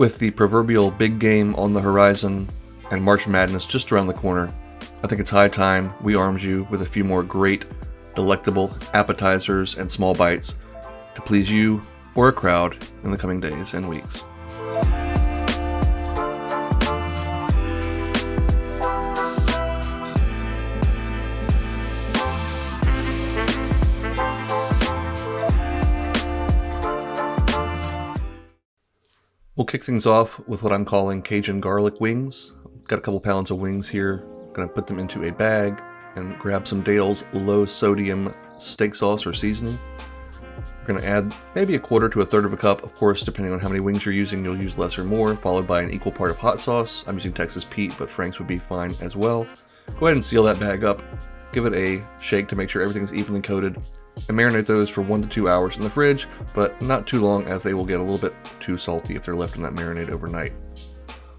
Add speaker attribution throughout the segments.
Speaker 1: With the proverbial big game on the horizon and March Madness just around the corner, I think it's high time we armed you with a few more great, delectable appetizers and small bites to please you or a crowd in the coming days and weeks. We'll kick things off with what I'm calling Cajun garlic wings. Got a couple pounds of wings here. Gonna put them into a bag and grab some Dale's low sodium steak sauce or seasoning. We're gonna add maybe a quarter to a third of a cup. Of course, depending on how many wings you're using, you'll use less or more, followed by an equal part of hot sauce. I'm using Texas Pete, but Frank's would be fine as well. Go ahead and seal that bag up. Give it a shake to make sure everything's evenly coated. And marinate those for 1 to 2 hours in the fridge, but not too long as they will get a little bit too salty if they're left in that marinade overnight.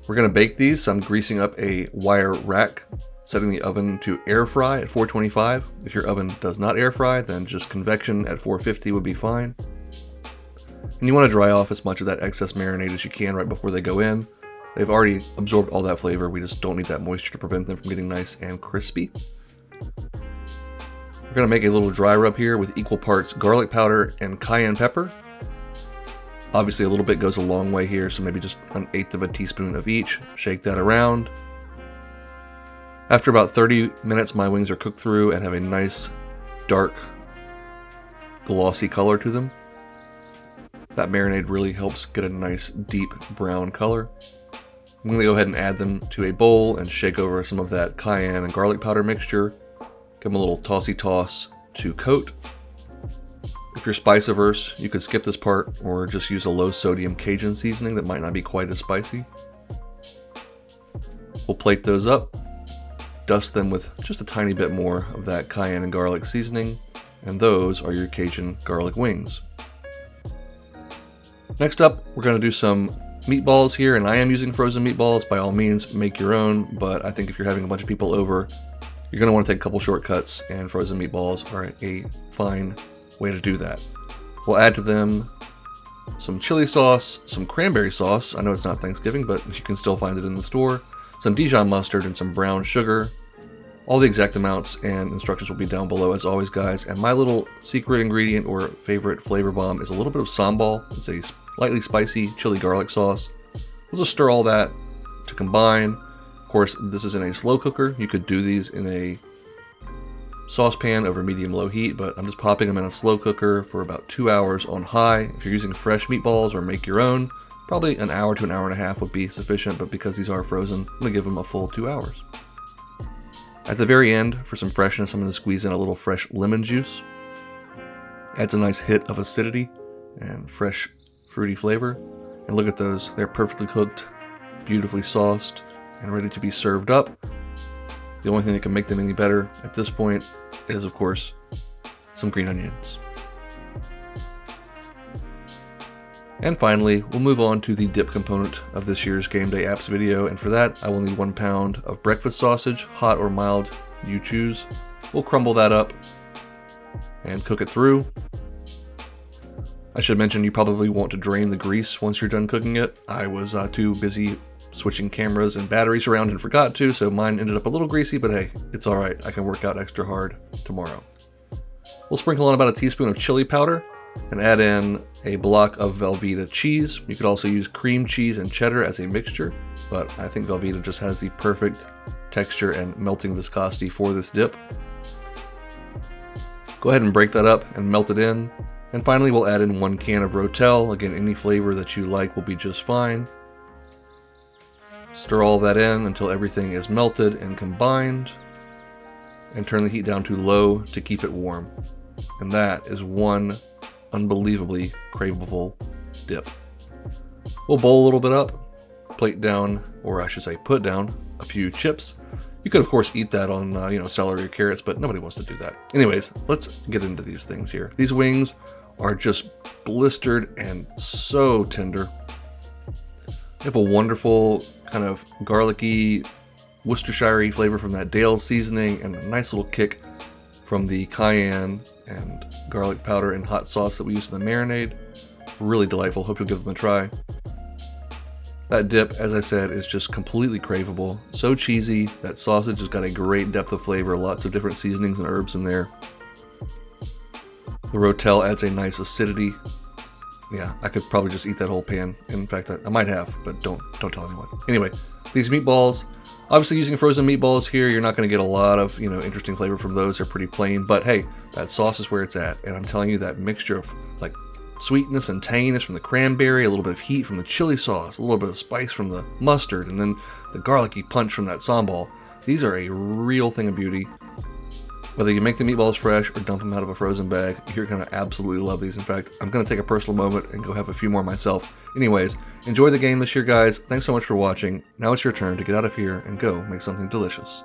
Speaker 1: We're going to bake these, so I'm greasing up a wire rack, setting the oven to air fry at 425. If your oven does not air fry, then just convection at 450 would be fine. And you want to dry off as much of that excess marinade as you can right before they go in. They've already absorbed all that flavor, we just don't need that moisture to prevent them from getting nice and crispy. We're going to make a little dry rub here with equal parts garlic powder and cayenne pepper. Obviously a little bit goes a long way here, so maybe just 1/8 of a teaspoon of each. Shake that around. After about 30 minutes, my wings are cooked through and have a nice, dark, glossy color to them. That marinade really helps get a nice, deep brown color. I'm going to go ahead and add them to a bowl and shake over some of that cayenne and garlic powder mixture. Give them a little tossy toss to coat. If you're spice averse, you could skip this part or just use a low sodium Cajun seasoning that might not be quite as spicy. We'll plate those up, dust them with just a tiny bit more of that cayenne and garlic seasoning, and those are your Cajun garlic wings. Next up, we're going to do some meatballs here, and I am using frozen meatballs. By all means, make your own, but I think if you're having a bunch of people over, you're going to want to take a couple shortcuts, and frozen meatballs are a fine way to do that. We'll add to them some chili sauce, some cranberry sauce. I know it's not Thanksgiving, but you can still find it in the store. Some Dijon mustard and some brown sugar. All the exact amounts and instructions will be down below as always, guys. And my little secret ingredient or favorite flavor bomb is a little bit of sambal. It's a slightly spicy chili garlic sauce. We'll just stir all that to combine. Of course, this is in a slow cooker. You could do these in a saucepan over medium-low heat, but I'm just popping them in a slow cooker for about 2 hours on high. If you're using fresh meatballs or make your own, probably an hour to an hour and a half would be sufficient, but because these are frozen, I'm going to give them a full 2 hours. At the very end, for some freshness, I'm going to squeeze in a little fresh lemon juice. Adds a nice hit of acidity and fresh, fruity flavor. And look at those. They're perfectly cooked, beautifully sauced, and ready to be served up. The only thing that can make them any better at this point is, of course, some green onions. And finally, we'll move on to the dip component of this year's Game Day Apps video, and for that, I will need 1 pound of breakfast sausage, hot or mild, you choose. We'll crumble that up and cook it through. I should mention you probably want to drain the grease once you're done cooking it. I was too busy switching cameras and batteries around and forgot to, so mine ended up a little greasy, but hey, it's alright. I can work out extra hard tomorrow. We'll sprinkle on about a teaspoon of chili powder and add in a block of Velveeta cheese. You could also use cream cheese and cheddar as a mixture, but I think Velveeta just has the perfect texture and melting viscosity for this dip. Go ahead and break that up and melt it in. And finally, we'll add in 1 can of Rotel. Again, any flavor that you like will be just fine. Stir all that in until everything is melted and combined, and turn the heat down to low to keep it warm. And that is one unbelievably craveable dip. We'll bowl a little bit up, plate down, or I should say put down, a few chips. You could of course eat that on celery or carrots, but nobody wants to do that. Anyways, let's get into these things here. These wings are just blistered and so tender. They have a wonderful kind of garlicky, Worcestershire flavor from that Dale's seasoning, and a nice little kick from the cayenne and garlic powder and hot sauce that we used in the marinade. Really delightful. Hope you'll give them a try. That dip, as I said, is just completely craveable. So cheesy. That sausage has got a great depth of flavor, lots of different seasonings and herbs in there. The rotel adds a nice acidity. Yeah, I could probably just eat that whole pan. In fact, I might have, but don't tell anyone. Anyway, these meatballs, obviously using frozen meatballs here, you're not going to get a lot of, interesting flavor from those. They're pretty plain, but hey, that sauce is where it's at. And I'm telling you, that mixture of like sweetness and tanginess from the cranberry, a little bit of heat from the chili sauce, a little bit of spice from the mustard, and then the garlicky punch from that sambal. These are a real thing of beauty. Whether you make the meatballs fresh or dump them out of a frozen bag, you're going to absolutely love these. In fact, I'm going to take a personal moment and go have a few more myself. Anyways, enjoy the game this year, guys. Thanks so much for watching. Now it's your turn to get out of here and go make something delicious.